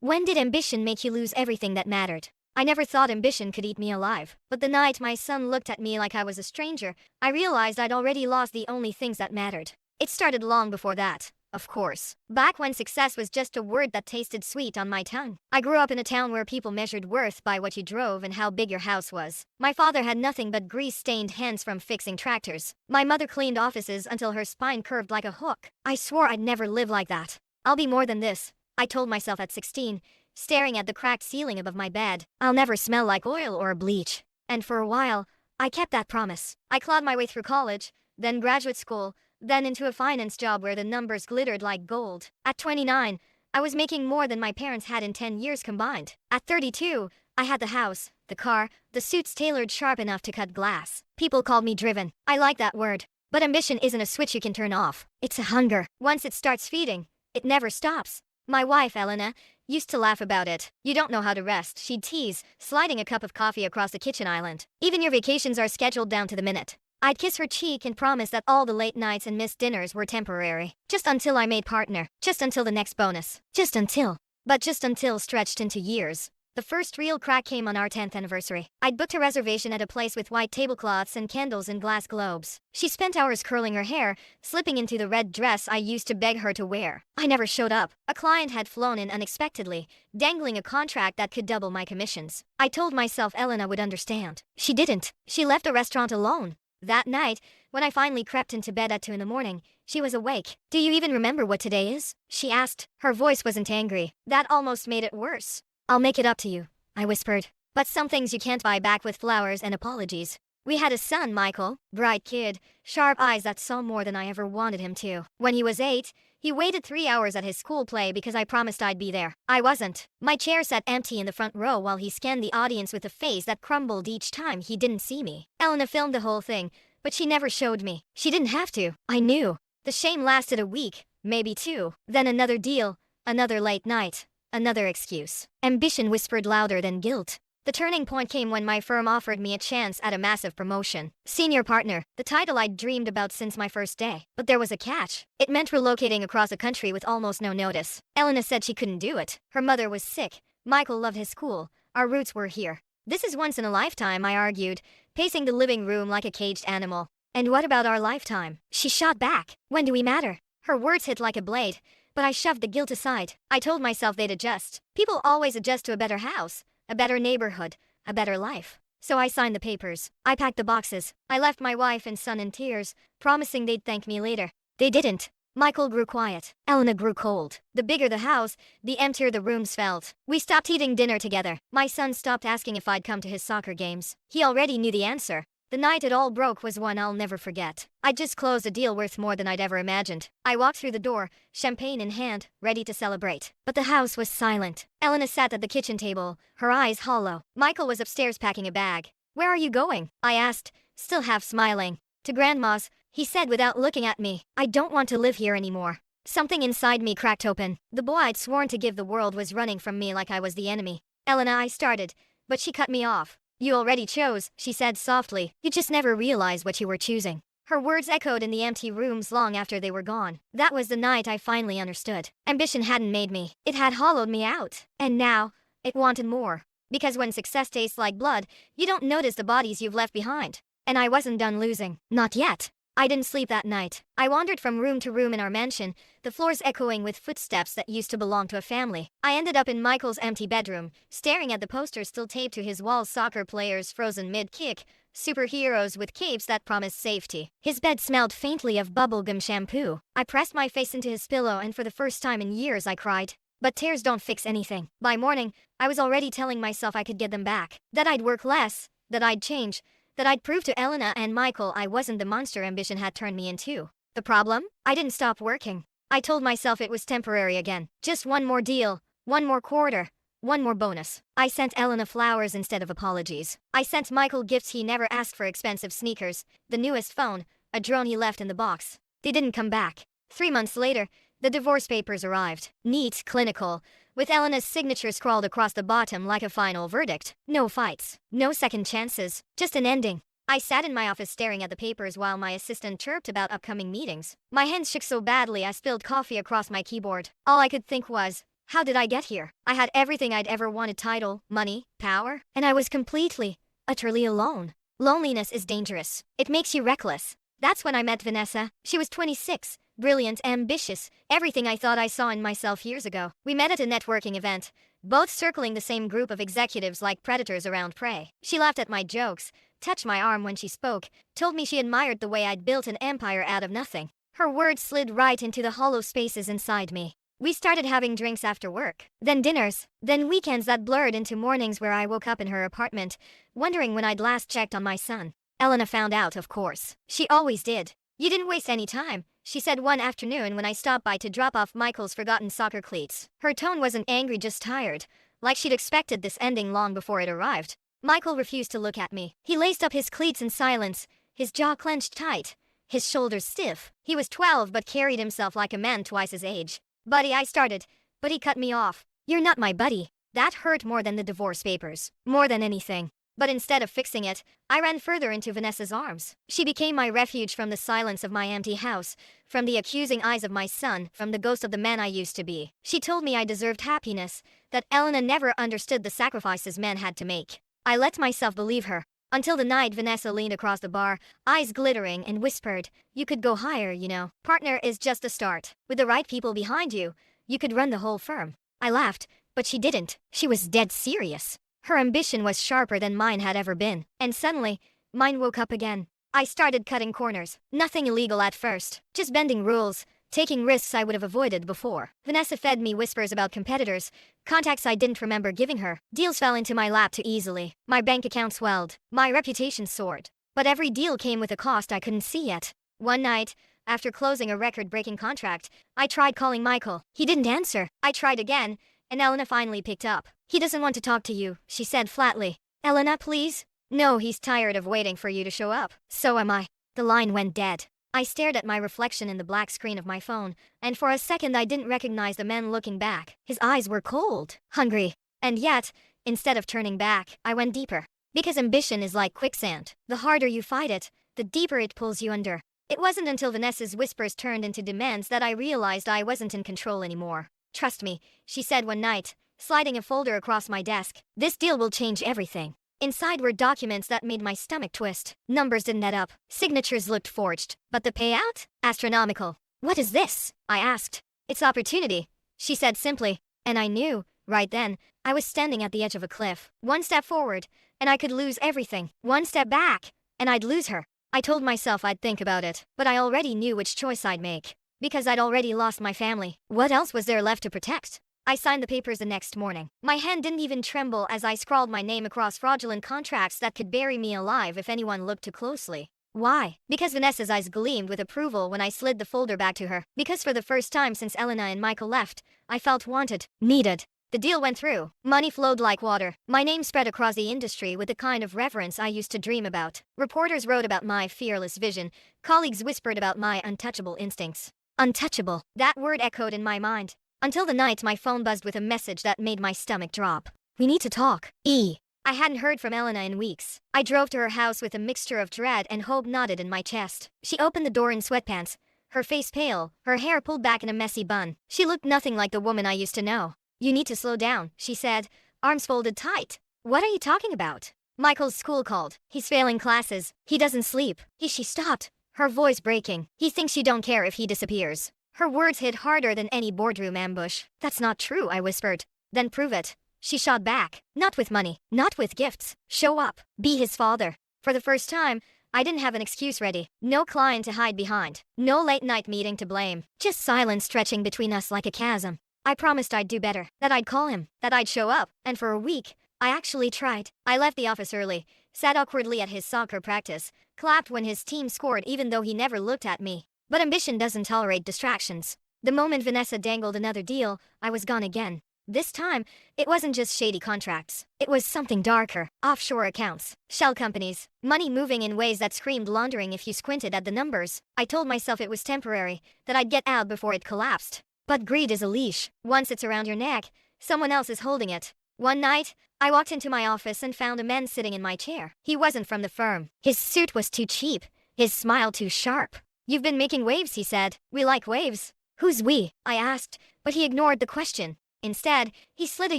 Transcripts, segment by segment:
When did ambition make you lose everything that mattered? I never thought ambition could eat me alive. But the night my son looked at me like I was a stranger, I realized I'd already lost the only things that mattered. It started long before that, of course. Back when success was just a word that tasted sweet on my tongue. I grew up in a town where people measured worth by what you drove and how big your house was. My father had nothing but grease-stained hands from fixing tractors. My mother cleaned offices until her spine curved like a hook. I swore I'd never live like that. I'll be more than this, I told myself at 16, staring at the cracked ceiling above my bed. I'll never smell like oil or bleach. And for a while, I kept that promise. I clawed my way through college, then graduate school, then into a finance job where the numbers glittered like gold. At 29, I was making more than my parents had in 10 years combined. At 32, I had the house, the car, the suits tailored sharp enough to cut glass. People called me driven. I like that word. But ambition isn't a switch you can turn off. It's a hunger. Once it starts feeding, it never stops. My wife, Elena, used to laugh about it. You don't know how to rest, she'd tease, sliding a cup of coffee across the kitchen island. Even your vacations are scheduled down to the minute. I'd kiss her cheek and promise that all the late nights and missed dinners were temporary. Just until I made partner. Just until the next bonus. Just until. But just until stretched into years. The first real crack came on our 10th anniversary. I'd booked a reservation at a place with white tablecloths and candles in glass globes. She spent hours curling her hair, slipping into the red dress I used to beg her to wear. I never showed up. A client had flown in unexpectedly, dangling a contract that could double my commissions. I told myself Elena would understand. She didn't. She left the restaurant alone. That night, when I finally crept into bed at 2 in the morning, she was awake. "Do you even remember what today is?" she asked. Her voice wasn't angry. That almost made it worse. "I'll make it up to you," I whispered. "But some things you can't buy back with flowers and apologies." We had a son, Michael. Bright kid, sharp eyes that saw more than I ever wanted him to. When he was 8, he waited 3 hours at his school play because I promised I'd be there. I wasn't. My chair sat empty in the front row while he scanned the audience with a face that crumbled each time he didn't see me. Elena filmed the whole thing, but she never showed me. She didn't have to. I knew. The shame lasted a week, maybe 2. Then another deal, another late night. Another excuse. Ambition whispered louder than guilt. The turning point came when my firm offered me a chance at a massive promotion. Senior partner, the title I'd dreamed about since my first day. But there was a catch. It meant relocating across the country with almost no notice. Elena said she couldn't do it. Her mother was sick. Michael loved his school. Our roots were here. This is once in a lifetime, I argued, pacing the living room like a caged animal. And what about our lifetime? She shot back. When do we matter? Her words hit like a blade. But I shoved the guilt aside. I told myself they'd adjust. People always adjust to a better house, a better neighborhood, a better life. So I signed the papers. I packed the boxes. I left my wife and son in tears, promising they'd thank me later. They didn't. Michael grew quiet. Elena grew cold. The bigger the house, the emptier the rooms felt. We stopped eating dinner together. My son stopped asking if I'd come to his soccer games. He already knew the answer. The night it all broke was one I'll never forget. I'd just closed a deal worth more than I'd ever imagined. I walked through the door, champagne in hand, ready to celebrate. But the house was silent. Elena sat at the kitchen table, her eyes hollow. Michael was upstairs packing a bag. "Where are you going?" I asked, still half smiling. "To Grandma's," he said without looking at me. "I don't want to live here anymore." Something inside me cracked open. The boy I'd sworn to give the world was running from me like I was the enemy. "Elena," I started, but she cut me off. "You already chose," she said softly. "You just never realized what you were choosing." Her words echoed in the empty rooms long after they were gone. That was the night I finally understood. Ambition hadn't made me. It had hollowed me out. And now, it wanted more. Because when success tastes like blood, you don't notice the bodies you've left behind. And I wasn't done losing. Not yet. I didn't sleep that night. I wandered from room to room in our mansion, the floors echoing with footsteps that used to belong to a family. I ended up in Michael's empty bedroom, staring at the posters still taped to his walls: soccer players frozen mid-kick, superheroes with capes that promised safety. His bed smelled faintly of bubblegum shampoo. I pressed my face into his pillow and for the first time in years I cried. But tears don't fix anything. By morning, I was already telling myself I could get them back. That I'd work less, that I'd change, that I'd prove to Elena and Michael I wasn't the monster ambition had turned me into. The problem? I didn't stop working. I told myself it was temporary again. Just one more deal, one more quarter, one more bonus. I sent Elena flowers instead of apologies. I sent Michael gifts he never asked for: expensive sneakers, the newest phone, a drone he left in the box. They didn't come back. 3 months later, the divorce papers arrived. Neat, clinical, with Elena's signature scrawled across the bottom like a final verdict. No fights, no second chances, just an ending. I sat in my office staring at the papers while my assistant chirped about upcoming meetings. My hands shook so badly I spilled coffee across my keyboard. All I could think was, How did I get here? I had everything I'd ever wanted: title, money, power, and I was completely, utterly alone. Loneliness is dangerous. It makes you reckless. That's when I met Vanessa. She was 26, brilliant, ambitious, everything I thought I saw in myself years ago. We met at a networking event, both circling the same group of executives like predators around prey. She laughed at my jokes, touched my arm when she spoke, told me she admired the way I'd built an empire out of nothing. Her words slid right into the hollow spaces inside me. We started having drinks after work, then dinners, then weekends that blurred into mornings where I woke up in her apartment, wondering when I'd last checked on my son. Elena found out, of course. She always did. "You didn't waste any time," she said one afternoon when I stopped by to drop off Michael's forgotten soccer cleats. Her tone wasn't angry, just tired, like she'd expected this ending long before it arrived. Michael refused to look at me. He laced up his cleats in silence, his jaw clenched tight, his shoulders stiff. He was 12 but carried himself like a man twice his age. "Buddy," I started, but he cut me off. "You're not my buddy." That hurt more than the divorce papers, more than anything. But instead of fixing it, I ran further into Vanessa's arms. She became my refuge from the silence of my empty house, from the accusing eyes of my son, from the ghost of the man I used to be. She told me I deserved happiness, that Elena never understood the sacrifices men had to make. I let myself believe her, until the night Vanessa leaned across the bar, eyes glittering, and whispered, "You could go higher, you know. Partner is just a start. With the right people behind you, you could run the whole firm." I laughed, but she didn't. She was dead serious. Her ambition was sharper than mine had ever been, and suddenly, mine woke up again. I started cutting corners. Nothing illegal at first, just bending rules, taking risks I would have avoided before. Vanessa fed me whispers about competitors, contacts I didn't remember giving her. Deals fell into my lap too easily. My bank account swelled. My reputation soared. But every deal came with a cost I couldn't see yet. One night, after closing a record-breaking contract, I tried calling Michael. He didn't answer. I tried again, and Elena finally picked up. "He doesn't want to talk to you," she said flatly. "Elena, please?" "No, he's tired of waiting for you to show up." "So am I." The line went dead. I stared at my reflection in the black screen of my phone, and for a second I didn't recognize the man looking back. His eyes were cold, hungry. And yet, instead of turning back, I went deeper. Because ambition is like quicksand. The harder you fight it, the deeper it pulls you under. It wasn't until Vanessa's whispers turned into demands that I realized I wasn't in control anymore. "Trust me," she said one night, sliding a folder across my desk. "This deal will change everything." Inside were documents that made my stomach twist. Numbers didn't add up. Signatures looked forged. But the payout? Astronomical. "What is this?" I asked. "It's opportunity," she said simply. And I knew, right then, I was standing at the edge of a cliff. One step forward, and I could lose everything. One step back, and I'd lose her. I told myself I'd think about it, but I already knew which choice I'd make. Because I'd already lost my family. What else was there left to protect? I signed the papers the next morning. My hand didn't even tremble as I scrawled my name across fraudulent contracts that could bury me alive if anyone looked too closely. Why? Because Vanessa's eyes gleamed with approval when I slid the folder back to her. Because for the first time since Elena and Michael left, I felt wanted, needed. The deal went through. Money flowed like water. My name spread across the industry with the kind of reverence I used to dream about. Reporters wrote about my fearless vision. Colleagues whispered about my untouchable instincts. Untouchable. That word echoed in my mind. Until the night my phone buzzed with a message that made my stomach drop. "We need to talk. E." I hadn't heard from Elena in weeks. I drove to her house with a mixture of dread and hope knotted in my chest. She opened the door in sweatpants, her face pale, her hair pulled back in a messy bun. She looked nothing like the woman I used to know. "You need to slow down," she said, arms folded tight. "What are you talking about?" "Michael's school called. He's failing classes. He doesn't sleep." She stopped, her voice breaking. "He thinks you don't care if he disappears." Her words hit harder than any boardroom ambush. "That's not true," I whispered. "Then prove it." She shot back. "Not with money, not with gifts. Show up. Be his father." For the first time, I didn't have an excuse ready. No client to hide behind. No late-night meeting to blame. Just silence stretching between us like a chasm. I promised I'd do better, that I'd call him, that I'd show up, and for a week, I actually tried. I left the office early, sat awkwardly at his soccer practice, clapped when his team scored even though he never looked at me. But ambition doesn't tolerate distractions. The moment Vanessa dangled another deal, I was gone again. This time, it wasn't just shady contracts. It was something darker. Offshore accounts, shell companies, money moving in ways that screamed laundering if you squinted at the numbers. I told myself it was temporary, that I'd get out before it collapsed. But greed is a leash. Once it's around your neck, someone else is holding it. One night, I walked into my office and found a man sitting in my chair. He wasn't from the firm. His suit was too cheap, his smile too sharp. "You've been making waves," he said. "We like waves." "Who's we?" I asked, but he ignored the question. Instead, he slid a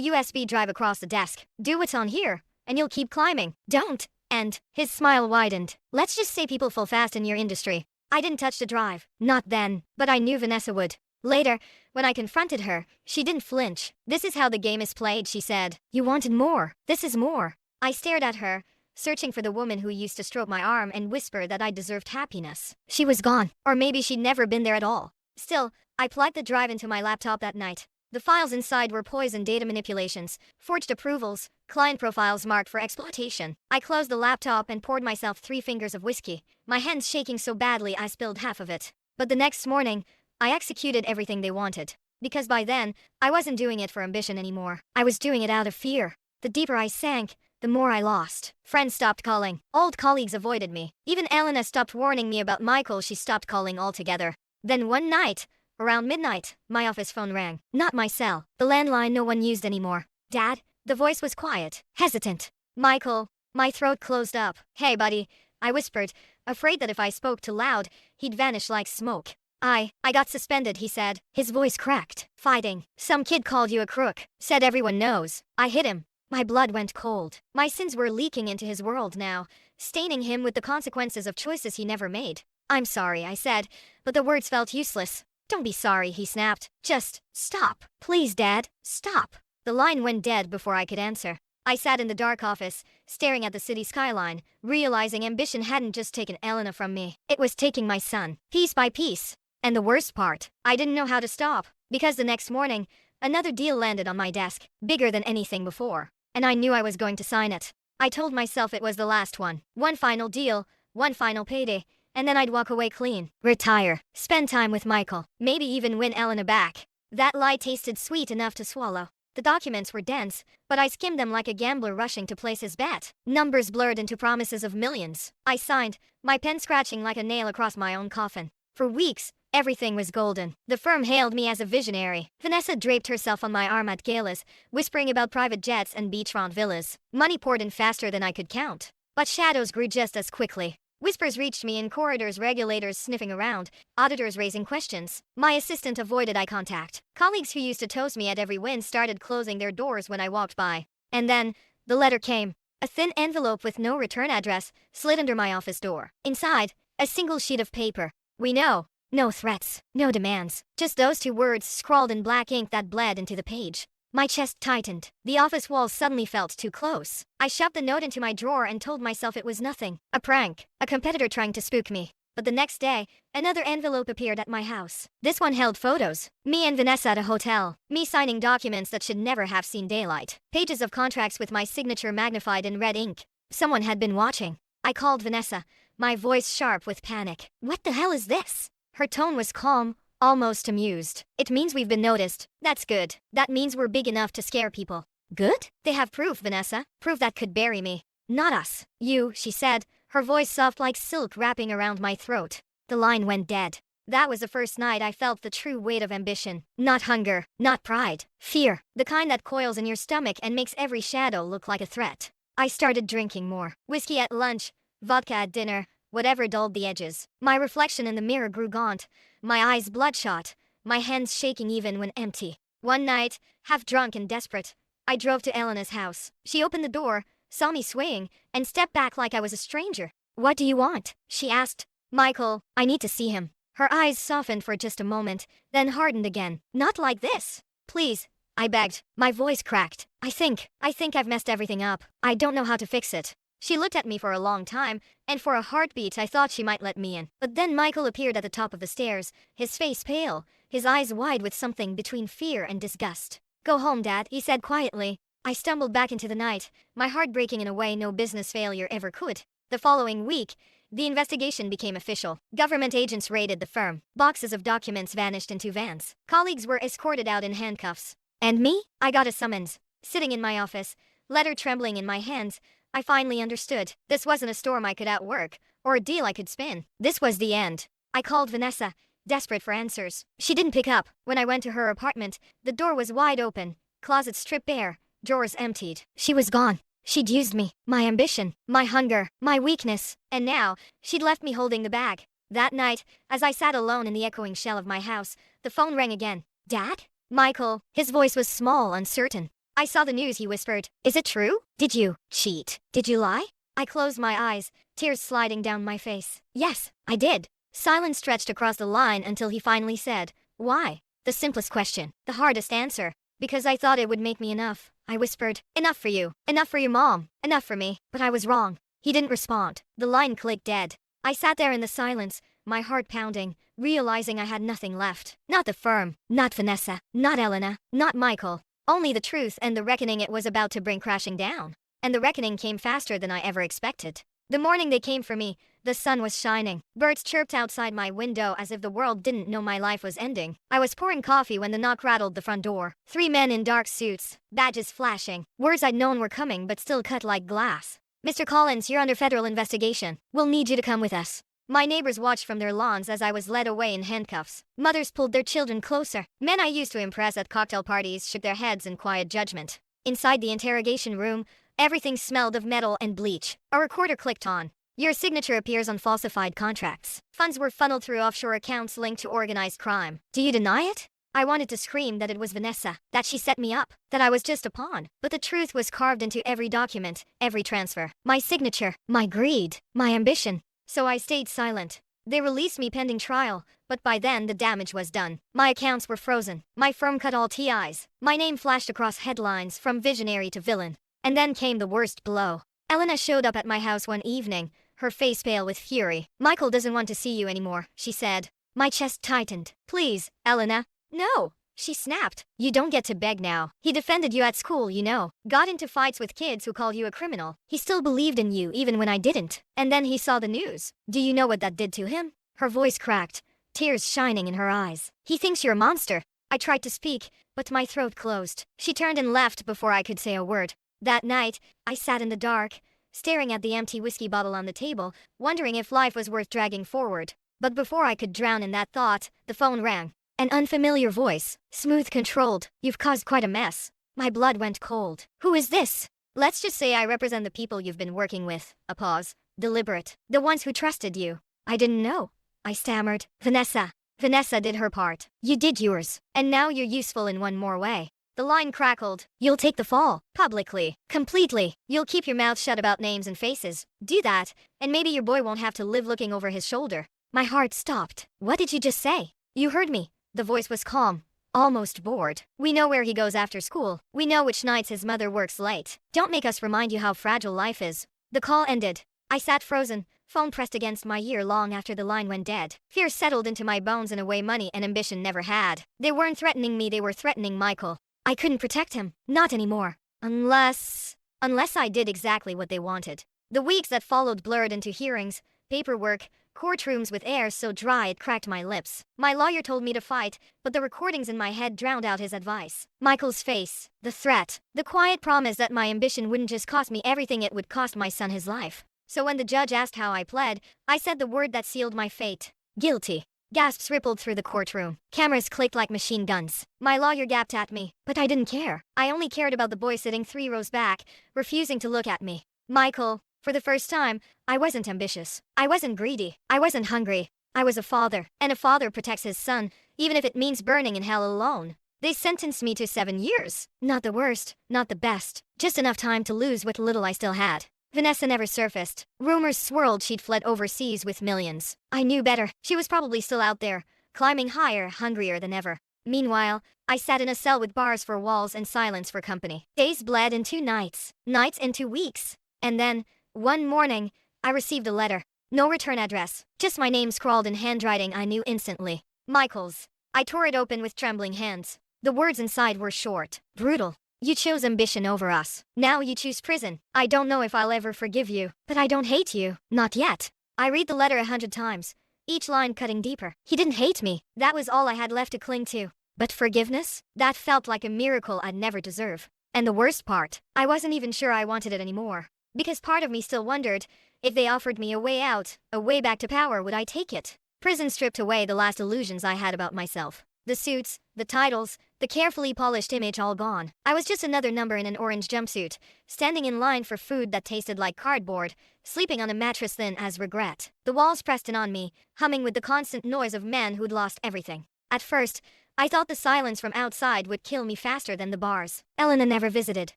USB drive across the desk. Do what's on here, and you'll keep climbing. Don't. And his smile widened. Let's just say people fall fast in your industry. I didn't touch the drive. Not then, but I knew Vanessa would. Later, when I confronted her, she didn't flinch. This is how the game is played, she said. You wanted more. This is more. I stared at her, searching for the woman who used to stroke my arm and whisper that I deserved happiness. She was gone. Or maybe she'd never been there at all. Still, I plugged the drive into my laptop that night. The files inside were poison data manipulations, forged approvals, client profiles marked for exploitation. I closed the laptop and poured myself 3 fingers of whiskey, my hands shaking so badly I spilled half of it. But the next morning, I executed everything they wanted. Because by then, I wasn't doing it for ambition anymore. I was doing it out of fear. The deeper I sank, the more I lost. Friends stopped calling. Old colleagues avoided me. Even Elena stopped warning me about Michael. She stopped calling altogether. Then one night, around midnight, my office phone rang. Not my cell. The landline no one used anymore. Dad? The voice was quiet, hesitant. Michael. My throat closed up. Hey, buddy, I whispered, afraid that if I spoke too loud, he'd vanish like smoke. I got suspended, he said. His voice cracked. Fighting. Some kid called you a crook. Said everyone knows. I hit him. My blood went cold. My sins were leaking into his world now, staining him with the consequences of choices he never made. I'm sorry, I said, but the words felt useless. Don't be sorry, he snapped. Just stop. Please, Dad, stop. The line went dead before I could answer. I sat in the dark office, staring at the city skyline, realizing ambition hadn't just taken Elena from me. It was taking my son, piece by piece. And the worst part, I didn't know how to stop, because the next morning, another deal landed on my desk, bigger than anything before. And I knew I was going to sign it. I told myself it was the last one. One final deal, one final payday, and then I'd walk away clean. Retire. Spend time with Michael. Maybe even win Elena back. That lie tasted sweet enough to swallow. The documents were dense, but I skimmed them like a gambler rushing to place his bet. Numbers blurred into promises of millions. I signed, my pen scratching like a nail across my own coffin. For weeks, everything was golden. The firm hailed me as a visionary. Vanessa draped herself on my arm at galas, whispering about private jets and beachfront villas. Money poured in faster than I could count. But shadows grew just as quickly. Whispers reached me in corridors, regulators sniffing around, auditors raising questions. My assistant avoided eye contact. Colleagues who used to toast me at every win started closing their doors when I walked by. And then, the letter came. A thin envelope with no return address slid under my office door. Inside, a single sheet of paper. We know. No threats, no demands. Just those 2 words scrawled in black ink that bled into the page. My chest tightened. The office walls suddenly felt too close. I shoved the note into my drawer and told myself it was nothing. A prank. A competitor trying to spook me. But the next day, another envelope appeared at my house. This one held photos. Me and Vanessa at a hotel. Me signing documents that should never have seen daylight. Pages of contracts with my signature magnified in red ink. Someone had been watching. I called Vanessa, my voice sharp with panic. What the hell is this? Her tone was calm, almost amused. It means we've been noticed. That's good. That means we're big enough to scare people. Good? They have proof, Vanessa. Proof that could bury me. Not us. You, she said, her voice soft like silk wrapping around my throat. The line went dead. That was the first night I felt the true weight of ambition. Not hunger, not pride. Fear. The kind that coils in your stomach and makes every shadow look like a threat. I started drinking more. Whiskey at lunch, vodka at dinner, whatever dulled the edges. My reflection in the mirror grew gaunt, my eyes bloodshot, my hands shaking even when empty. One night, half drunk and desperate, I drove to Elena's house. She opened the door, saw me swaying, and stepped back like I was a stranger. What do you want? She asked. Michael, I need to see him. Her eyes softened for just a moment, then hardened again. Not like this. Please, I begged. My voice cracked. I think I've messed everything up. I don't know how to fix it. She looked at me for a long time, and for a heartbeat I thought she might let me in. But then Michael appeared at the top of the stairs, his face pale, his eyes wide with something between fear and disgust. Go home, Dad, he said quietly. I stumbled back into the night, my heart breaking in a way no business failure ever could. The following week, the investigation became official. Government agents raided the firm. Boxes of documents vanished into vans. Colleagues were escorted out in handcuffs. And me? I got a summons. Sitting in my office, letter trembling in my hands, I finally understood. This wasn't a storm I could outwork, or a deal I could spin. This was the end. I called Vanessa, desperate for answers. She didn't pick up. When I went to her apartment, the door was wide open, closets stripped bare, drawers emptied. She was gone. She'd used me, my ambition, my hunger, my weakness, and now, she'd left me holding the bag. That night, as I sat alone in the echoing shell of my house, the phone rang again. Dad? Michael. His voice was small, uncertain. I saw the news, he whispered. Is it true? Did you cheat? Did you lie? I closed my eyes, tears sliding down my face. Yes, I did. Silence stretched across the line until he finally said, why? The simplest question, the hardest answer. Because I thought it would make me enough. I whispered, enough for you, enough for your mom, enough for me. But I was wrong. He didn't respond. The line clicked dead. I sat there in the silence, my heart pounding, realizing I had nothing left. Not the firm, not Vanessa, not Elena, not Michael. Only the truth and the reckoning it was about to bring crashing down. And the reckoning came faster than I ever expected. The morning they came for me, the sun was shining. Birds chirped outside my window as if the world didn't know my life was ending. I was pouring coffee when the knock rattled the front door. 3 men in dark suits, badges flashing. Words I'd known were coming but still cut like glass. Mr. Collins, you're under federal investigation. We'll need you to come with us. My neighbors watched from their lawns as I was led away in handcuffs. Mothers pulled their children closer. Men I used to impress at cocktail parties shook their heads in quiet judgment. Inside the interrogation room, everything smelled of metal and bleach. A recorder clicked on. Your signature appears on falsified contracts. Funds were funneled through offshore accounts linked to organized crime. Do you deny it? I wanted to scream that it was Vanessa, that she set me up, that I was just a pawn. But the truth was carved into every document, every transfer. My signature, my greed, my ambition. So I stayed silent. They released me pending trial, but by then the damage was done. My accounts were frozen. My firm cut all TIs. My name flashed across headlines from visionary to villain. And then came the worst blow. Elena showed up at my house one evening, her face pale with fury. Michael doesn't want to see you anymore, she said. My chest tightened. Please, Elena. No, she snapped. You don't get to beg now. He defended you at school, you know. Got into fights with kids who called you a criminal. He still believed in you even when I didn't. And then he saw the news. Do you know what that did to him? Her voice cracked, tears shining in her eyes. He thinks you're a monster. I tried to speak, but my throat closed. She turned and left before I could say a word. That night, I sat in the dark, staring at the empty whiskey bottle on the table, wondering if life was worth dragging forward. But before I could drown in that thought, the phone rang. An unfamiliar voice, smooth, controlled. You've caused quite a mess. My blood went cold. Who is this? Let's just say I represent the people you've been working with. A pause. Deliberate. The ones who trusted you. I didn't know. I stammered. Vanessa. Vanessa did her part. You did yours. And now you're useful in one more way. The line crackled. You'll take the fall. Publicly. Completely. You'll keep your mouth shut about names and faces. Do that, and maybe your boy won't have to live looking over his shoulder. My heart stopped. What did you just say? You heard me. The voice was calm, almost bored. We know where he goes after school. We know which nights his mother works late. Don't make us remind you how fragile life is. The call ended. I sat frozen, phone pressed against my ear long after the line went dead. Fear settled into my bones in a way money and ambition never had. They weren't threatening me, they were threatening Michael. I couldn't protect him. Not anymore. Unless I did exactly what they wanted. The weeks that followed blurred into hearings, paperwork, courtrooms with air so dry it cracked my lips. My lawyer told me to fight, but the recordings in my head drowned out his advice. Michael's face, the threat, the quiet promise that my ambition wouldn't just cost me everything, it would cost my son his life. So when the judge asked how I pled, I said the word that sealed my fate. Guilty. Gasps rippled through the courtroom. Cameras clicked like machine guns. My lawyer gaped at me, but I didn't care. I only cared about the boy sitting 3 rows back, refusing to look at me. Michael. For the first time, I wasn't ambitious. I wasn't greedy. I wasn't hungry. I was a father, and a father protects his son, even if it means burning in hell alone. They sentenced me to 7 years. Not the worst, not the best. Just enough time to lose what little I still had. Vanessa never surfaced. Rumors swirled she'd fled overseas with millions. I knew better. She was probably still out there, climbing higher, hungrier than ever. Meanwhile, I sat in a cell with bars for walls and silence for company. Days bled into nights, nights into weeks. And then, one morning, I received a letter. No return address, just my name scrawled in handwriting I knew instantly. Michael's. I tore it open with trembling hands. The words inside were short, brutal. You chose ambition over us. Now you choose prison. I don't know if I'll ever forgive you, but I don't hate you. Not yet. I read the letter 100 times, each line cutting deeper. He didn't hate me. That was all I had left to cling to. But forgiveness? That felt like a miracle I'd never deserve. And the worst part, I wasn't even sure I wanted it anymore. Because part of me still wondered, if they offered me a way out, a way back to power, would I take it? Prison stripped away the last illusions I had about myself. The suits, the titles, the carefully polished image all gone. I was just another number in an orange jumpsuit, standing in line for food that tasted like cardboard, sleeping on a mattress thin as regret. The walls pressed in on me, humming with the constant noise of men who'd lost everything. At first, I thought the silence from outside would kill me faster than the bars. Elena never visited.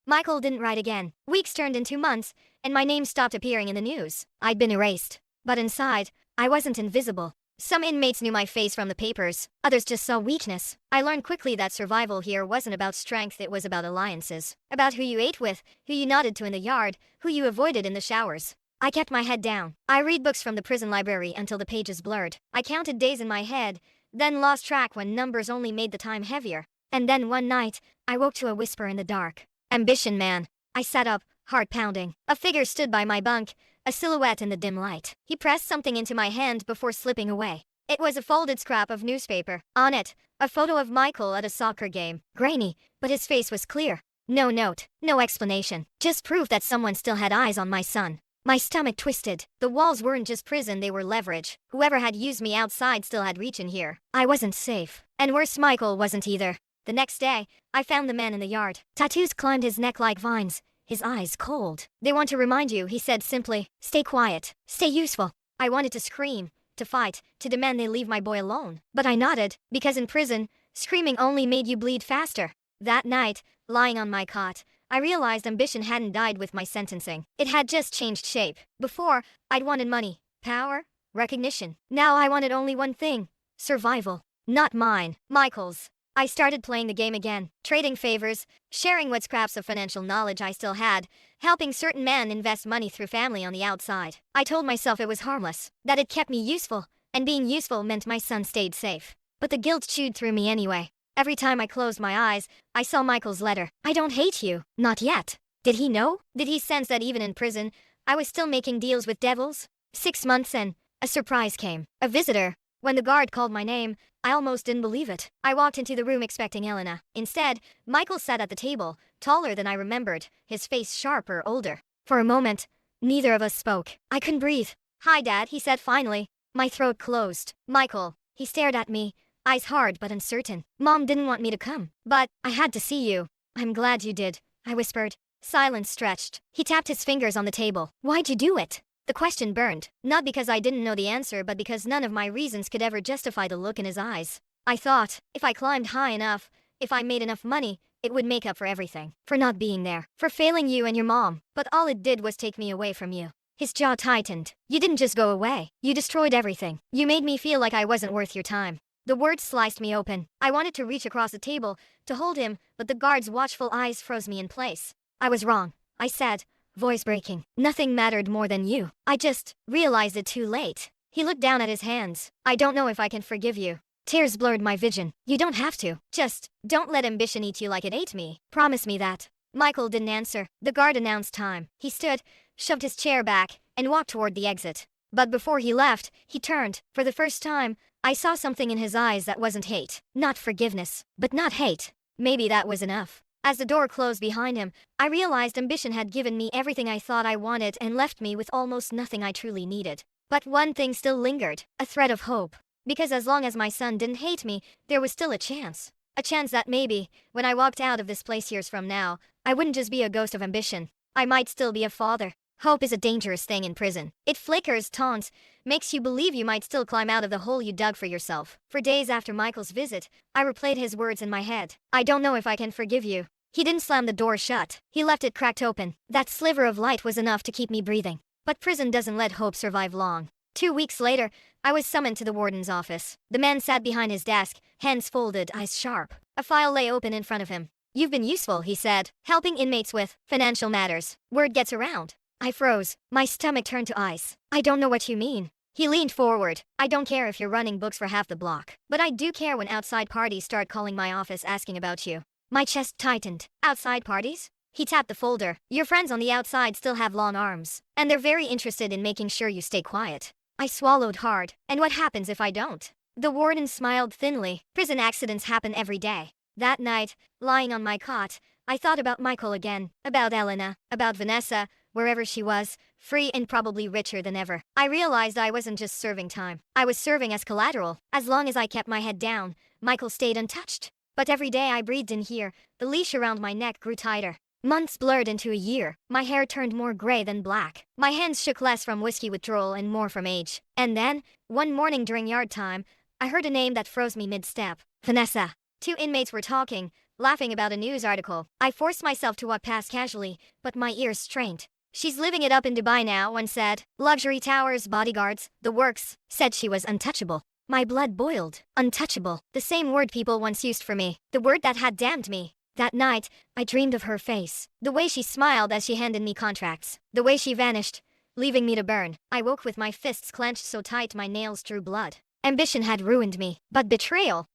Michael didn't write again. Weeks turned into months, and my name stopped appearing in the news. I'd been erased. But inside, I wasn't invisible. Some inmates knew my face from the papers, others just saw weakness. I learned quickly that survival here wasn't about strength, it was about alliances. About who you ate with, who you nodded to in the yard, who you avoided in the showers. I kept my head down. I read books from the prison library until the pages blurred. I counted days in my head, then lost track when numbers only made the time heavier. And then one night, I woke to a whisper in the dark. Ambition, man. I sat up, heart pounding. A figure stood by my bunk, a silhouette in the dim light. He pressed something into my hand before slipping away. It was a folded scrap of newspaper. On it, a photo of Michael at a soccer game. Grainy, but his face was clear. No note, no explanation. Just proof that someone still had eyes on my son. My stomach twisted. The walls weren't just prison, they were leverage. Whoever had used me outside still had reach in here. I wasn't safe. And worse, Michael wasn't either. The next day, I found the man in the yard. Tattoos climbed his neck like vines, his eyes cold. They want to remind you, he said simply. Stay quiet. Stay useful. I wanted to scream, to fight, to demand they leave my boy alone. But I nodded, because in prison, screaming only made you bleed faster. That night, lying on my cot, I realized ambition hadn't died with my sentencing. It had just changed shape. Before, I'd wanted money, power, recognition. Now I wanted only one thing. Survival. Not mine, Michael's. I started playing the game again, trading favors, sharing what scraps of financial knowledge I still had, helping certain men invest money through family on the outside. I told myself it was harmless, that it kept me useful, and being useful meant my son stayed safe. But the guilt chewed through me anyway. Every time I closed my eyes, I saw Michael's letter. I don't hate you. Not yet. Did he know? Did he sense that even in prison, I was still making deals with devils? 6 months and a surprise came. A visitor. When the guard called my name, I almost didn't believe it. I walked into the room expecting Elena. Instead, Michael sat at the table, taller than I remembered, his face sharper, older. For a moment, neither of us spoke. I couldn't breathe. Hi, Dad, he said finally. My throat closed. Michael. He stared at me, eyes hard but uncertain. Mom didn't want me to come, but I had to see you. I'm glad you did, I whispered. Silence stretched. He tapped his fingers on the table. Why'd you do it? The question burned, not because I didn't know the answer but because none of my reasons could ever justify the look in his eyes. I thought, if I climbed high enough, if I made enough money, it would make up for everything. For not being there. For failing you and your mom. But all it did was take me away from you. His jaw tightened. You didn't just go away. You destroyed everything. You made me feel like I wasn't worth your time. The words sliced me open. I wanted to reach across the table, to hold him, but the guard's watchful eyes froze me in place. I was wrong, I said, voice breaking. Nothing mattered more than you. I just realized it too late. He looked down at his hands. I don't know if I can forgive you. Tears blurred my vision. You don't have to. Just don't let ambition eat you like it ate me. Promise me that. Michael didn't answer. The guard announced time. He stood, shoved his chair back, and walked toward the exit. But before he left, he turned. For the first time, I saw something in his eyes that wasn't hate. Not forgiveness, but not hate. Maybe that was enough. As the door closed behind him, I realized ambition had given me everything I thought I wanted and left me with almost nothing I truly needed. But one thing still lingered, a thread of hope. Because as long as my son didn't hate me, there was still a chance. A chance that maybe, when I walked out of this place years from now, I wouldn't just be a ghost of ambition. I might still be a father. Hope is a dangerous thing in prison. It flickers, taunts, makes you believe you might still climb out of the hole you dug for yourself. For days after Michael's visit, I replayed his words in my head. I don't know if I can forgive you. He didn't slam the door shut. He left it cracked open. That sliver of light was enough to keep me breathing. But prison doesn't let hope survive long. 2 weeks later, I was summoned to the warden's office. The man sat behind his desk, hands folded, eyes sharp. A file lay open in front of him. You've been useful, he said, helping inmates with financial matters. Word gets around. I froze. My stomach turned to ice. I don't know what you mean. He leaned forward. I don't care if you're running books for half the block. But I do care when outside parties start calling my office asking about you. My chest tightened. Outside parties? He tapped the folder. Your friends on the outside still have long arms. And they're very interested in making sure you stay quiet. I swallowed hard. And what happens if I don't? The warden smiled thinly. Prison accidents happen every day. That night, lying on my cot, I thought about Michael again. About Elena. About Vanessa. Wherever she was, free and probably richer than ever. I realized I wasn't just serving time. I was serving as collateral. As long as I kept my head down, Michael stayed untouched. But every day I breathed in here, the leash around my neck grew tighter. Months blurred into a year. My hair turned more gray than black. My hands shook less from whiskey withdrawal and more from age. And then, one morning during yard time, I heard a name that froze me mid-step. Vanessa. Two inmates were talking, laughing about a news article. I forced myself to walk past casually, but my ears strained. She's living it up in Dubai now, one said. Luxury towers, bodyguards, the works. Said she was untouchable. My blood boiled. Untouchable. The same word people once used for me. The word that had damned me. That night, I dreamed of her face. The way she smiled as she handed me contracts. The way she vanished, leaving me to burn. I woke with my fists clenched so tight my nails drew blood. Ambition had ruined me, but betrayal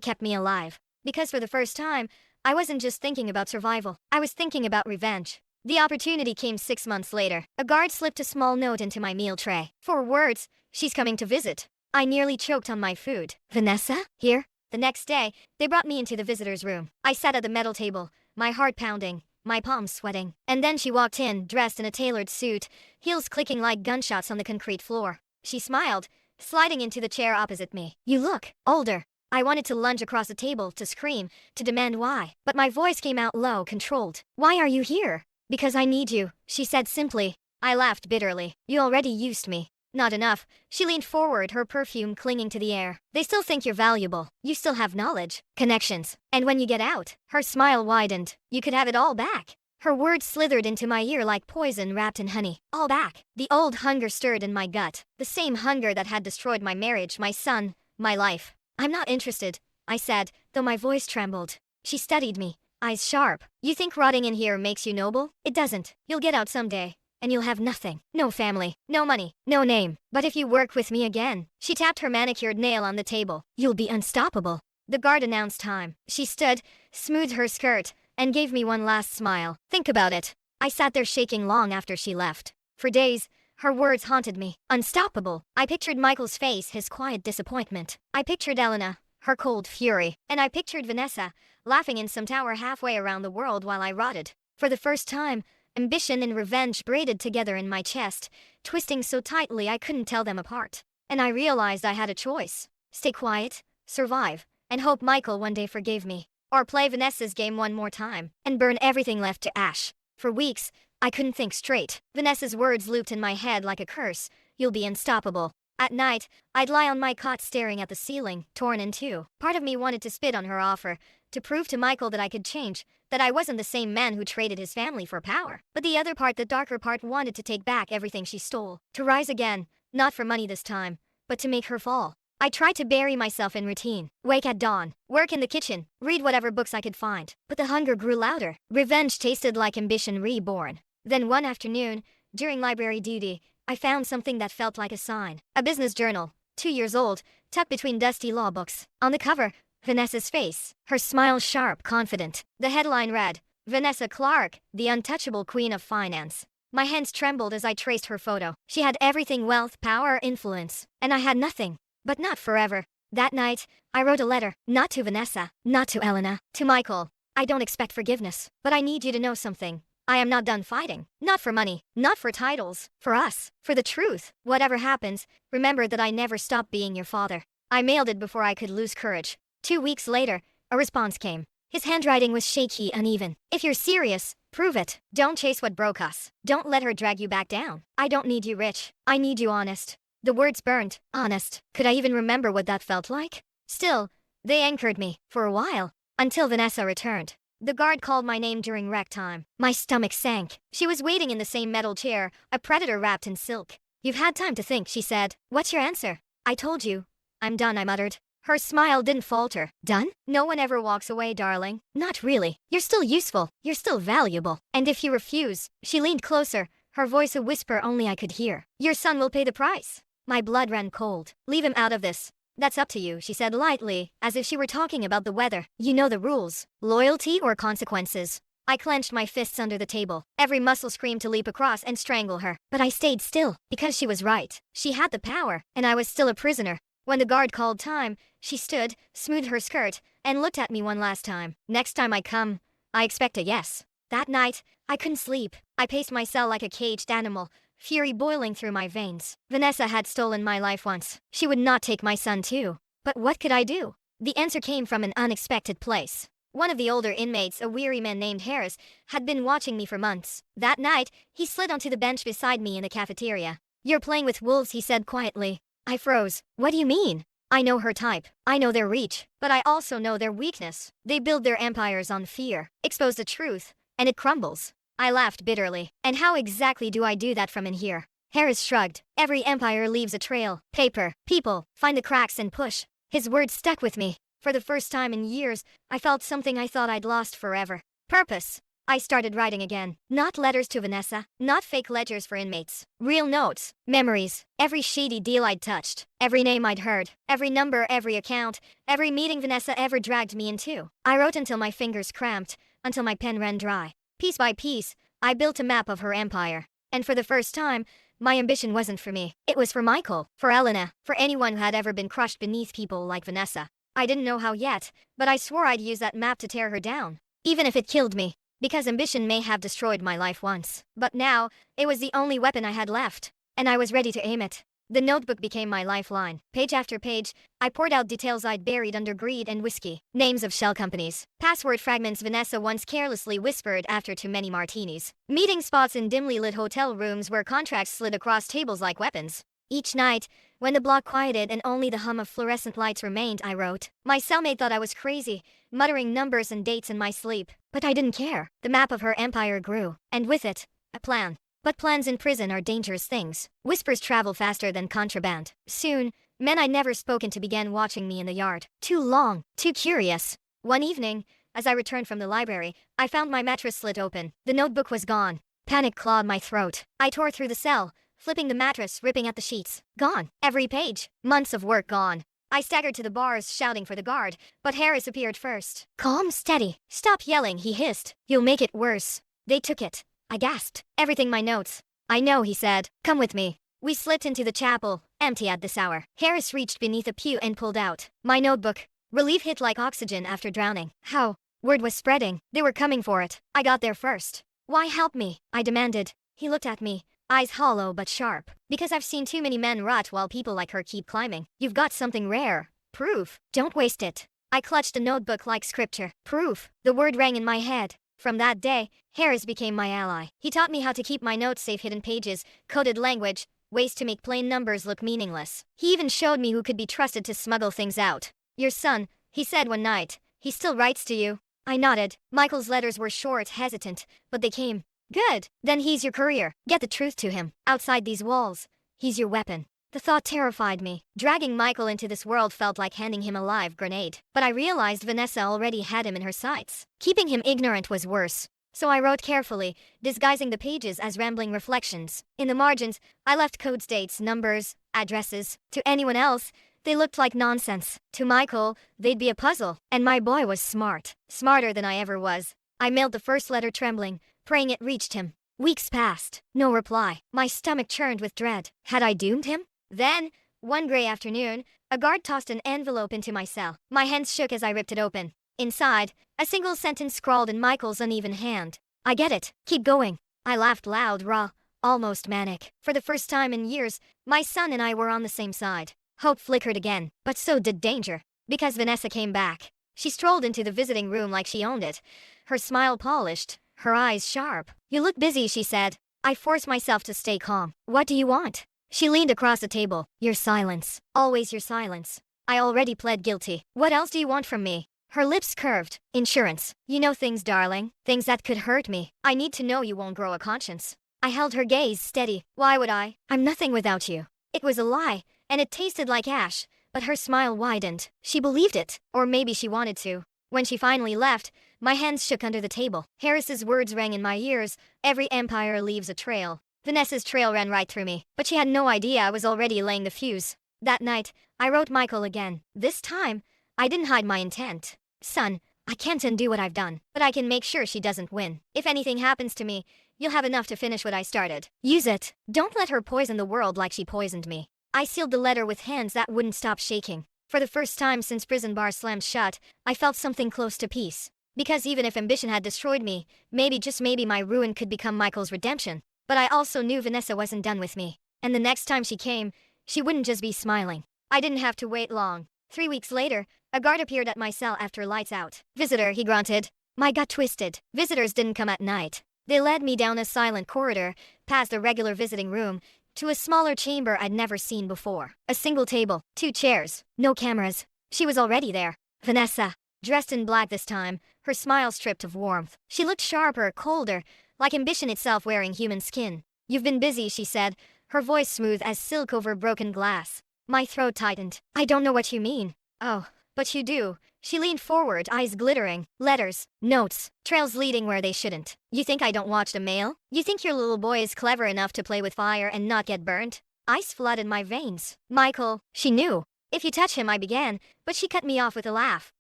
kept me alive. Because for the first time, I wasn't just thinking about survival. I was thinking about revenge. The opportunity came 6 months later. A guard slipped a small note into my meal tray. 4 words, she's coming to visit. I nearly choked on my food. Vanessa? Here? The next day, they brought me into the visitor's room. I sat at the metal table, my heart pounding, my palms sweating. And then she walked in, dressed in a tailored suit, heels clicking like gunshots on the concrete floor. She smiled, sliding into the chair opposite me. You look older. I wanted to lunge across the table, to scream, to demand why. But my voice came out low, controlled. Why are you here? Because I need you, she said simply. I laughed bitterly. You already used me. Not enough. She leaned forward, her perfume clinging to the air. They still think you're valuable. You still have knowledge, connections. And when you get out, her smile widened. You could have it all back. Her words slithered into my ear like poison wrapped in honey. All back. The old hunger stirred in my gut. The same hunger that had destroyed my marriage, my son, my life. I'm not interested, I said, though my voice trembled. She studied me, eyes sharp. You think rotting in here makes you noble? It doesn't. You'll get out someday. And you'll have nothing. No family, no money, no name. But if you work with me again, she tapped her manicured nail on the table, you'll be unstoppable. The guard announced time. She stood, smoothed her skirt, and gave me one last smile. Think about it. I sat there shaking long after she left. For days, her words haunted me. Unstoppable. I pictured Michael's face, his quiet disappointment. I pictured Elena, her cold fury. And I pictured Vanessa, laughing in some tower halfway around the world while I rotted. For the first time, ambition and revenge braided together in my chest, twisting so tightly I couldn't tell them apart. And I realized I had a choice. Stay quiet, survive, and hope Michael one day forgave me. Or play Vanessa's game one more time, and burn everything left to ash. For weeks, I couldn't think straight. Vanessa's words looped in my head like a curse. You'll be unstoppable. At night, I'd lie on my cot staring at the ceiling, torn in two. Part of me wanted to spit on her offer, to prove to Michael that I could change, that I wasn't the same man who traded his family for power. But the other part, the darker part, wanted to take back everything she stole. To rise again, not for money this time, but to make her fall. I tried to bury myself in routine. Wake at dawn, work in the kitchen, read whatever books I could find. But the hunger grew louder. Revenge tasted like ambition reborn. Then one afternoon, during library duty, I found something that felt like a sign. A business journal, 2 years old, tucked between dusty law books. On the cover, Vanessa's face, her smile sharp, confident. The headline read, Vanessa Clark, the untouchable queen of finance. My hands trembled as I traced her photo. She had everything: wealth, power, influence. And I had nothing. But not forever. That night, I wrote a letter, not to Vanessa, not to Elena, to Michael. I don't expect forgiveness, but I need you to know something. I am not done fighting. Not for money, not for titles, for us, for the truth. Whatever happens, remember that I never stopped being your father. I mailed it before I could lose courage. 2 weeks later, a response came. His handwriting was shaky, uneven. If you're serious, prove it. Don't chase what broke us. Don't let her drag you back down. I don't need you rich. I need you honest. The words burned. Honest. Could I even remember what that felt like? Still, they anchored me, for a while, until Vanessa returned. The guard called my name during rec time. My stomach sank. She was waiting in the same metal chair, a predator wrapped in silk. You've had time to think, she said. What's your answer? I told you. I'm done, I muttered. Her smile didn't falter. Done? No one ever walks away, darling. Not really. You're still useful. You're still valuable. And if you refuse, she leaned closer, her voice a whisper only I could hear. Your son will pay the price. My blood ran cold. Leave him out of this. That's up to you, she said lightly, as if she were talking about the weather. You know the rules. Loyalty or consequences. I clenched my fists under the table. Every muscle screamed to leap across and strangle her. But I stayed still, because she was right. She had the power, and I was still a prisoner. When the guard called time, she stood, smoothed her skirt, and looked at me one last time. Next time I come, I expect a yes. That night, I couldn't sleep. I paced my cell like a caged animal, fury boiling through my veins. Vanessa had stolen my life once. She would not take my son too. But what could I do? The answer came from an unexpected place. One of the older inmates, a weary man named Harris, had been watching me for months. That night, he slid onto the bench beside me in the cafeteria. You're playing with wolves, he said quietly. I froze. What do you mean? I know her type. I know their reach. But I also know their weakness. They build their empires on fear, expose the truth, and it crumbles. I laughed bitterly. And how exactly do I do that from in here? Harris shrugged. Every empire leaves a trail. Paper, people, find the cracks and push. His words stuck with me. For the first time in years, I felt something I thought I'd lost forever. Purpose. I started writing again. Not letters to Vanessa, not fake ledgers for inmates. Real notes, memories, every shady deal I'd touched, every name I'd heard, every number, every account, every meeting Vanessa ever dragged me into. I wrote until my fingers cramped, until my pen ran dry. Piece by piece, I built a map of her empire. And for the first time, my ambition wasn't for me. It was for Michael, for Elena, for anyone who had ever been crushed beneath people like Vanessa. I didn't know how yet, but I swore I'd use that map to tear her down. Even if it killed me. Because ambition may have destroyed my life once. But now, it was the only weapon I had left. And I was ready to aim it. The notebook became my lifeline. Page after page, I poured out details I'd buried under greed and whiskey. Names of shell companies. Password fragments Vanessa once carelessly whispered after too many martinis. Meeting spots in dimly lit hotel rooms where contracts slid across tables like weapons. Each night, when the block quieted and only the hum of fluorescent lights remained, I wrote. My cellmate thought I was crazy, muttering numbers and dates in my sleep. But I didn't care. The map of her empire grew, and with it, a plan. But plans in prison are dangerous things. Whispers travel faster than contraband. Soon, men I'd never spoken to began watching me in the yard. Too long, too curious. One evening, as I returned from the library, I found my mattress slit open. The notebook was gone. Panic clawed my throat. I tore through the cell, flipping the mattress, ripping at the sheets. Gone. Every page. Months of work gone. I staggered to the bars, shouting for the guard, but Harris appeared first. Calm, steady. Stop yelling, he hissed. You'll make it worse. They took it. I gasped. Everything my notes. I know, he said. Come with me. We slipped into the chapel, empty at this hour. Harris reached beneath a pew and pulled out my notebook. Relief hit like oxygen after drowning. How? Word was spreading. They were coming for it. I got there first. Why help me? I demanded. He looked at me. Eyes hollow but sharp. Because I've seen too many men rot while people like her keep climbing. You've got something rare. Proof. Don't waste it. I clutched the notebook like scripture. Proof. The word rang in my head. From that day, Harris became my ally. He taught me how to keep my notes safe, hidden pages, coded language, ways to make plain numbers look meaningless. He even showed me who could be trusted to smuggle things out. Your son, he said one night. He still writes to you. I nodded. Michael's letters were short, hesitant, but they came. Good. Then he's your courier. Get the truth to him. Outside these walls, he's your weapon. The thought terrified me. Dragging Michael into this world felt like handing him a live grenade. But I realized Vanessa already had him in her sights. Keeping him ignorant was worse. So I wrote carefully, disguising the pages as rambling reflections. In the margins, I left codes, dates, numbers, addresses. To anyone else, they looked like nonsense. To Michael, they'd be a puzzle. And my boy was smart. Smarter than I ever was. I mailed the first letter trembling, praying it reached him. Weeks passed. No reply. My stomach churned with dread. Had I doomed him? Then, one gray afternoon, a guard tossed an envelope into my cell. My hands shook as I ripped it open. Inside, a single sentence scrawled in Michael's uneven hand. I get it. Keep going. I laughed loud, raw, almost manic. For the first time in years, my son and I were on the same side. Hope flickered again, but so did danger. Because Vanessa came back. She strolled into the visiting room like she owned it. Her smile polished, her eyes sharp. You look busy, she said. I forced myself to stay calm. What do you want? She leaned across the table. Your silence. Always your silence. I already pled guilty. What else do you want from me? Her lips curved. Insurance. You know things, darling. Things that could hurt me. I need to know you won't grow a conscience. I held her gaze steady. Why would I? I'm nothing without you. It was a lie, and it tasted like ash, but her smile widened. She believed it. Or maybe she wanted to. When she finally left, my hands shook under the table. Harris's words rang in my ears. Every empire leaves a trail. Vanessa's trail ran right through me, but she had no idea I was already laying the fuse. That night, I wrote Michael again. This time, I didn't hide my intent. Son, I can't undo what I've done, but I can make sure she doesn't win. If anything happens to me, you'll have enough to finish what I started. Use it. Don't let her poison the world like she poisoned me. I sealed the letter with hands that wouldn't stop shaking. For the first time since prison bars slammed shut, I felt something close to peace. Because even if ambition had destroyed me, maybe, just maybe, my ruin could become Michael's redemption. But I also knew Vanessa wasn't done with me. And the next time she came, she wouldn't just be smiling. I didn't have to wait long. 3 weeks later, a guard appeared at my cell after lights out. Visitor, he grunted. My gut twisted. Visitors didn't come at night. They led me down a silent corridor, past the regular visiting room, to a smaller chamber I'd never seen before. A single table, 2 chairs, no cameras. She was already there. Vanessa. Dressed in black this time, her smile stripped of warmth. She looked sharper, colder, like ambition itself wearing human skin. "You've been busy," she said, her voice smooth as silk over broken glass. My throat tightened. "I don't know what you mean." "Oh, but you do." She leaned forward, eyes glittering. "Letters, notes, trails leading where they shouldn't. You think I don't watch the mail? You think your little boy is clever enough to play with fire and not get burnt?" Ice flooded my veins. "Michael," she knew. "If you touch him," I began, but she cut me off with a laugh.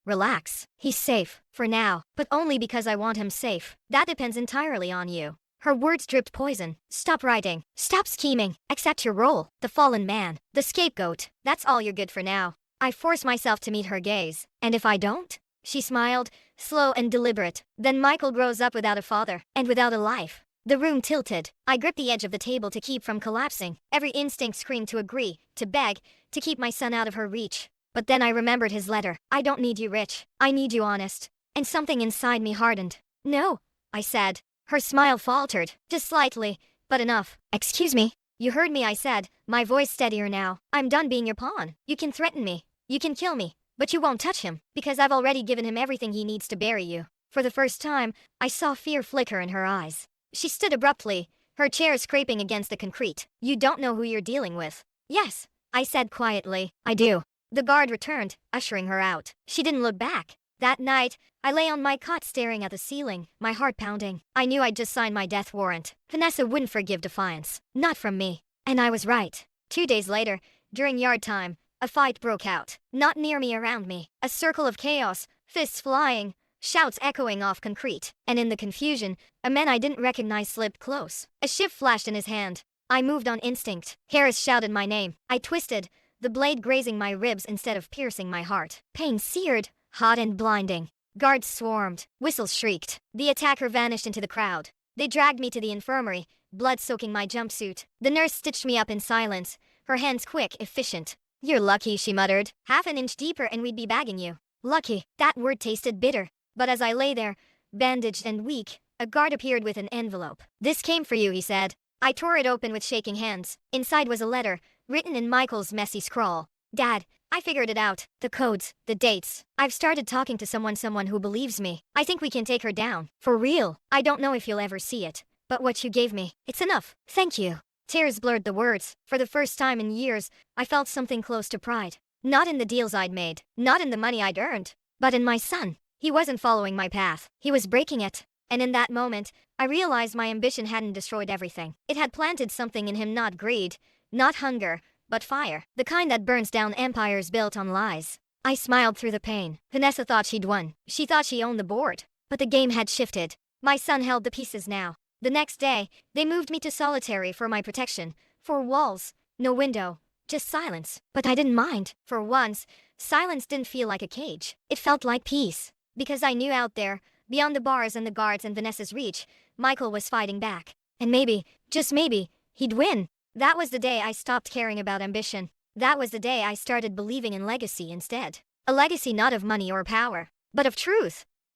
"Relax. He's safe, for now, but only because I want him safe. That depends entirely on you." Her words dripped poison. "Stop writing. Stop scheming. Accept your role. The fallen man. The scapegoat. That's all you're good for now." I forced myself to meet her gaze. "And if I don't?" She smiled, slow and deliberate. "Then Michael grows up without a father, and without a life." The room tilted. I gripped the edge of the table to keep from collapsing. Every instinct screamed to agree, to beg, to keep my son out of her reach. But then I remembered his letter. "I don't need you rich. I need you honest." And something inside me hardened. "No," I said. Her smile faltered, just slightly, but enough. "Excuse me." "You heard me," I said, my voice steadier now. "I'm done being your pawn. You can threaten me. You can kill me. But you won't touch him, because I've already given him everything he needs to bury you." For the first time, I saw fear flicker in her eyes. She stood abruptly, her chair scraping against the concrete. "You don't know who you're dealing with." "Yes," I said quietly. "I do." The guard returned, ushering her out. She didn't look back. That night, I lay on my cot staring at the ceiling, my heart pounding. I knew I'd just signed my death warrant. Vanessa wouldn't forgive defiance. Not from me. And I was right. 2 days later, during yard time, a fight broke out. Not near me, around me. A circle of chaos, fists flying, shouts echoing off concrete. And in the confusion, a man I didn't recognize slipped close. A shiv flashed in his hand. I moved on instinct. Harris shouted my name. I twisted, the blade grazing my ribs instead of piercing my heart. Pain seared, hot and blinding. Guards swarmed. Whistles shrieked. The attacker vanished into the crowd. They dragged me to the infirmary, blood soaking my jumpsuit. The nurse stitched me up in silence, her hands quick, efficient. "You're lucky," she muttered. "Half an inch deeper and we'd be bagging you." Lucky. That word tasted bitter. But as I lay there, bandaged and weak, a guard appeared with an envelope. "This came for you," he said. I tore it open with shaking hands. Inside was a letter, written in Michael's messy scrawl. "Dad, I figured it out. The codes, the dates. I've started talking to someone who believes me. I think we can take her down. For real. I don't know if you'll ever see it. But what you gave me, it's enough. Thank you." Tears blurred the words. For the first time in years, I felt something close to pride. Not in the deals I'd made, not in the money I'd earned, but in my son. He wasn't following my path. He was breaking it. And in that moment, I realized my ambition hadn't destroyed everything. It had planted something in him, not greed, not hunger, but fire. The kind that burns down empires built on lies. I smiled through the pain. Vanessa thought she'd won. She thought she owned the board. But the game had shifted. My son held the pieces now. The next day, they moved me to solitary for my protection. 4 walls, no window, just silence. But I didn't mind. For once, silence didn't feel like a cage. It felt like peace. Because I knew out there, beyond the bars and the guards and Vanessa's reach, Michael was fighting back. And maybe, just maybe, he'd win. That was the day I stopped caring about ambition. That was the day I started believing in legacy instead. A legacy not of money or power, but of truth.